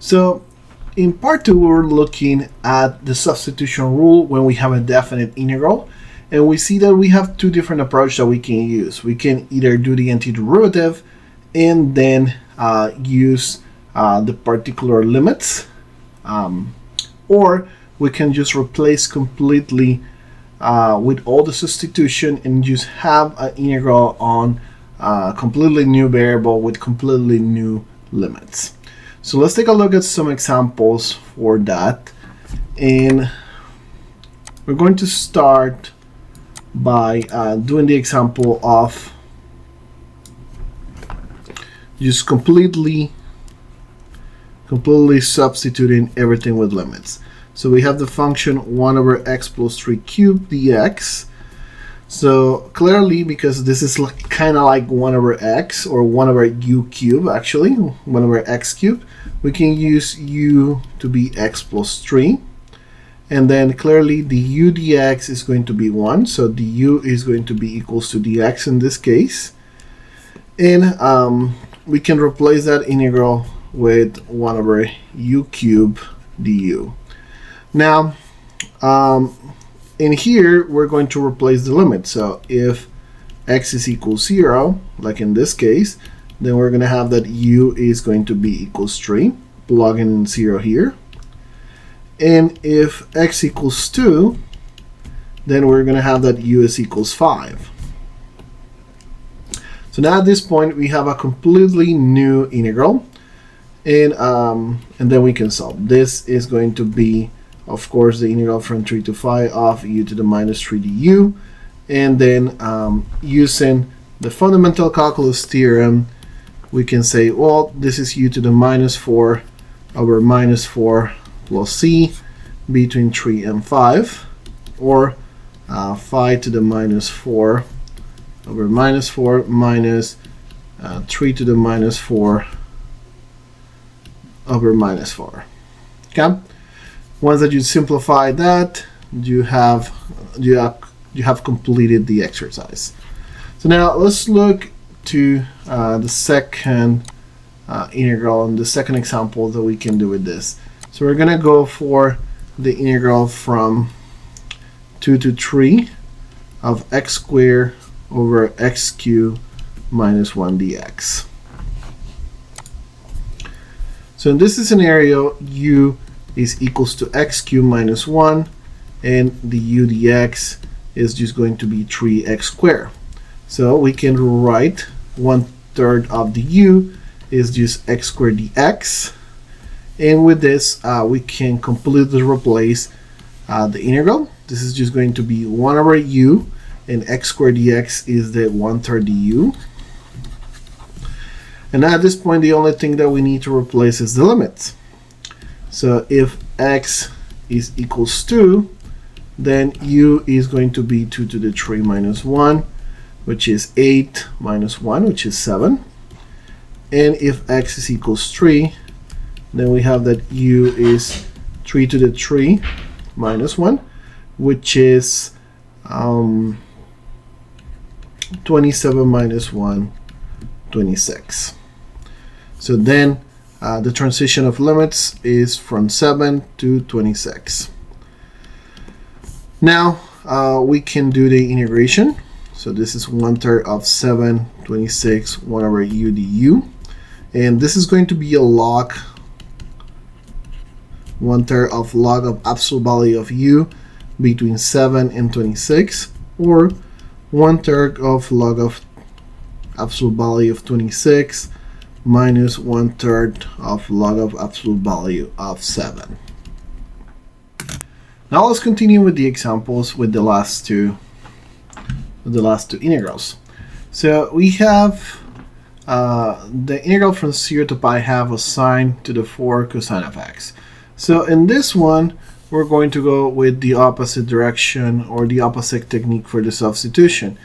So in part 2, we're looking at the substitution rule when we have a definite integral. And we see that we have two different approaches that we can use. We can either do the antiderivative and then use the particular limits, or we can just replace completely with all the substitution and just have an integral on a completely new variable with completely new limits. So let's take a look at some examples for that. And we're going to start by doing the example of just completely substituting everything with limits. So we have the function 1 over x plus 3 cubed dx. So clearly, because this is kind of like 1 over x, or 1 over u cubed, actually 1 over x cubed, we can use u to be x plus 3. And then clearly the u dx is going to be 1, so the u is going to be equals to dx in this case. And we can replace that integral with 1 over u cubed du. Now, in here, we're going to replace the limit. So if x is equals 0, like in this case, then we're going to have that u is going to be equals 3, plugging in 0 here. And if x equals 2, then we're going to have that u is equals 5. So now at this point, we have a completely new integral. And then we can solve. This is going to be, of course, the integral from 3 to 5 of u to the minus 3 du. And then using the fundamental calculus theorem, we can say, well, this is u to the minus 4 over minus 4 plus c between 3 and 5, or 5 to the minus 4 over minus 4 minus 3 to the minus 4 over minus 4. Okay. Once that you simplify that, you have completed the exercise. So now let's look to the second integral and the second example that we can do with this. So we're gonna go for the integral from 2 to 3 of x squared over x cubed minus 1 dx. So in this scenario, u is equals to x cubed minus 1, and the u dx is just going to be 3x squared. So we can write 1/3 of the u is just x squared dx. And with this, we can completely replace the integral. This is just going to be 1 over u, and x squared dx is the 1/3 du. And at this point, the only thing that we need to replace is the limits. So if x is equals 2, then u is going to be 2 to the 3 minus 1, which is 8 minus 1, which is 7. And if x is equals 3, then we have that u is 3 to the 3 minus 1, which is 27 minus 1, 26. So then the transition of limits is from 7 to 26. Now we can do the integration. So this is 1/3 of 7, 26, 1 over u du. And this is going to be a log, 1/3 of log of absolute value of u between 7 and 26, or 1/3 of log of absolute value of 26 minus 1/3 of log of absolute value of 7. Now let's continue with the examples with the last two integrals. So we have the integral from 0 to pi half of sine to the 4 cosine of x. So in this one, we're going to go with the opposite direction, or the opposite technique for the substitution.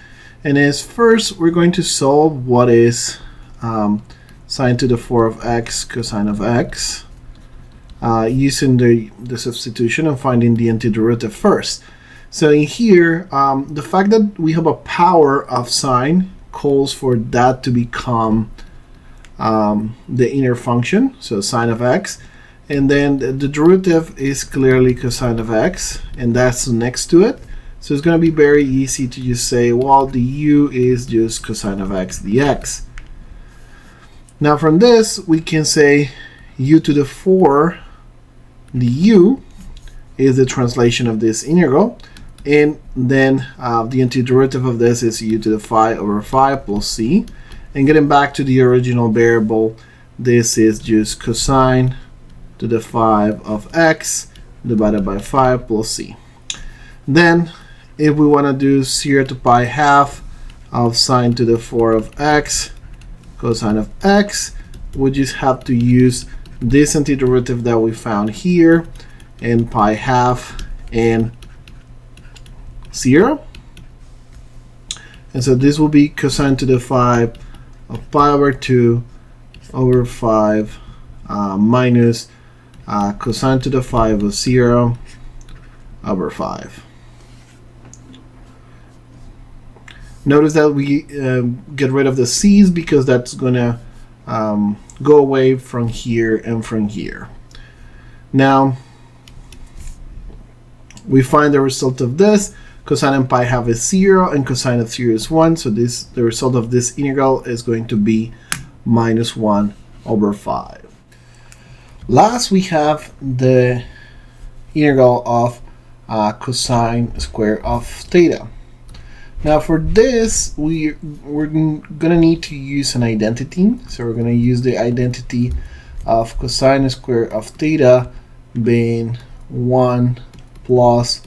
And as first, we're going to solve what is sine to the 4 of x cosine of x using the substitution and finding the antiderivative first. So in here, the fact that we have a power of sine calls for that to become the inner function, so sine of x. And then the derivative is clearly cosine of x, and that's next to it. So it's going to be very easy to just say, well, the u is just cosine of x dx. Now from this, we can say u to the 4 du is the translation of this integral. And then the antiderivative of this is u to the 5 over 5 plus c. And getting back to the original variable, this is just cosine to the 5 of x divided by 5 plus c. Then if we want to do 0 to pi half of sine to the 4 of x cosine of x, we just have to use this antiderivative that we found here, and pi half and 0. And so this will be cosine to the 5 of pi over 2 over 5 minus cosine to the 5 of 0 over 5. Notice that we get rid of the c's because that's going to go away from here and from here. Now we find the result of this. Cosine of pi half is 0 and cosine of 0 is 1. So the result of this integral is going to be minus 1 over 5. Last, we have the integral of cosine square of theta. Now for this, we're going to need to use an identity. So we're going to use the identity of cosine square of theta being 1 plus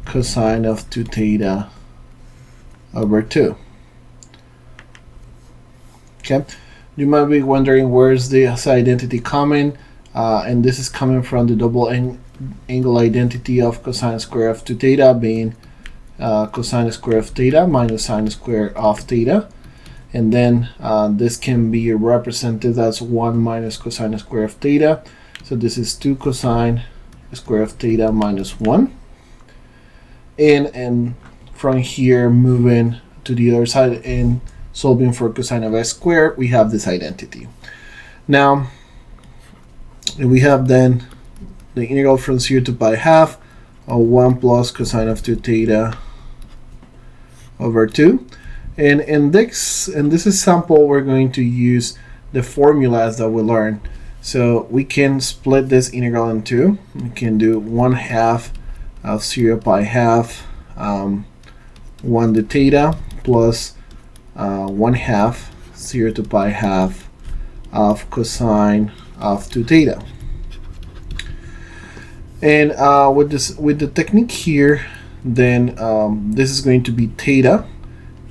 cosine of 2 theta over 2. Okay, you might be wondering where's this identity coming, and this is coming from the double angle identity of cosine square of 2 theta being cosine square of theta minus sine square of theta, and then this can be represented as 1 minus cosine square of theta. So this is 2 cosine square of theta minus 1. And from here, moving to the other side and solving for cosine of x squared, we have this identity. Now we have then the integral from 0 to pi half of 1 plus cosine of 2 theta over 2. And in this example, we're going to use the formulas that we learned. So we can split this integral in two. We can do 1/2 of 0 pi half 1 to theta plus 1/2 0 to pi half of cosine of 2 theta. And with the technique here, then this is going to be theta,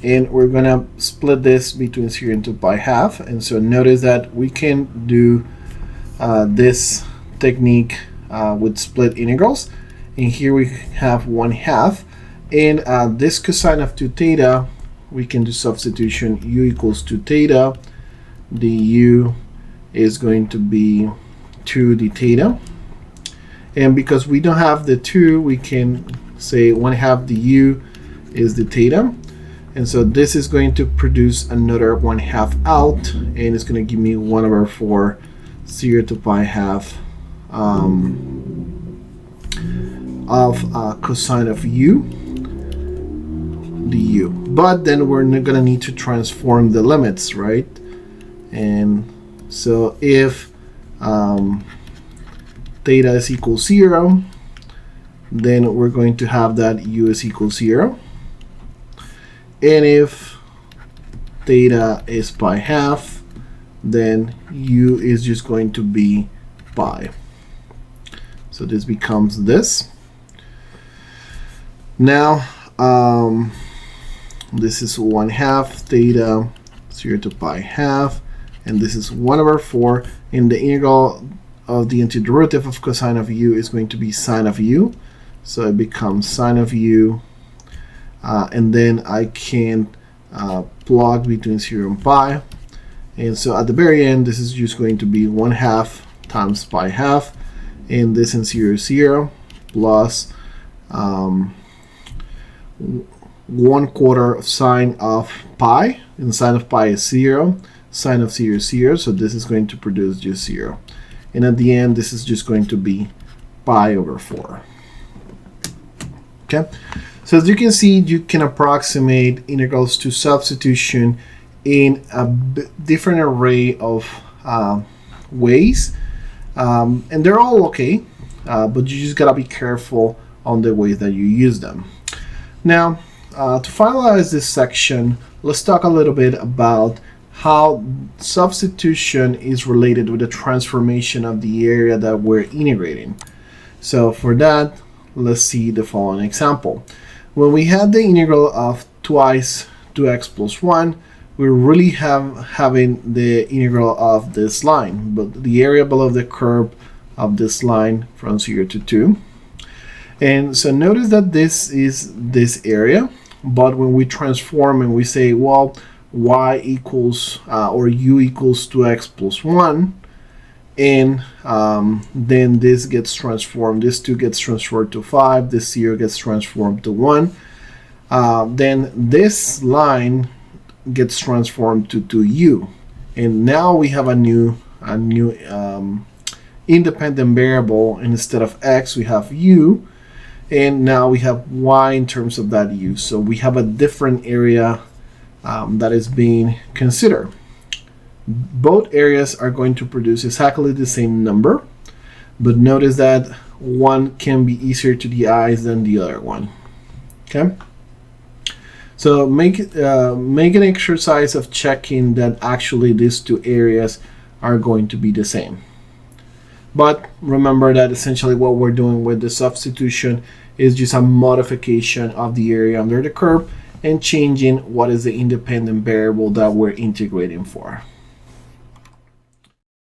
and we're going to split this between 0 and 2 pi half. And so notice that we can do this technique with split integrals. And here we have 1/2, and this cosine of 2 theta, we can do substitution. U equals 2 theta. The u is going to be 2 d theta. And because we don't have the 2, we can say 1/2 the u is the theta. And so this is going to produce another 1/2 out, and it's going to give me 1/4 0 to pi half of cosine of u du. But then we're not going to need to transform the limits, right? And so if theta is equal 0, then we're going to have that u is equal 0. And if theta is pi half, then u is just going to be pi. So this becomes this. Now this is 1/2 theta 0 to pi half, and this is 1/4, and the integral of the antiderivative of cosine of u is going to be sine of u. So it becomes sine of u, and then I can plug between 0 and pi. And so at the very end, this is just going to be 1/2 times pi half, and this in 0 is 0, plus 1/4 of sine of pi, and sine of pi is 0, sine of 0 is 0, so this is going to produce just 0. and at the end this is just going to be pi over 4. Okay, so as you can see, you can approximate integrals to substitution in a different array of ways, and they're all okay, but you just gotta be careful on the ways that you use them. Now, to finalize this section, let's talk a little bit about how substitution is related with the transformation of the area that we're integrating. So for that, let's see the following example. When we had the integral of twice 2x plus 1, we're really having the integral of this line, but the area below the curve of this line from 0 to 2. And so notice that this is this area, but when we transform and we say, well, y equals or u equals 2x plus 1, and then this gets transformed, this 2 gets transferred to 5, this 0 gets transformed to 1, then this line gets transformed to 2u, and now we have a new independent variable. Instead of x, we have u, and now we have y in terms of that u. So we have a different area that is being considered. Both areas are going to produce exactly the same number, but notice that one can be easier to the eyes than the other one. Okay, so make an exercise of checking that actually these two areas are going to be the same. But remember that essentially what we're doing with the substitution is just a modification of the area under the curve and changing what is the independent variable that we're integrating for.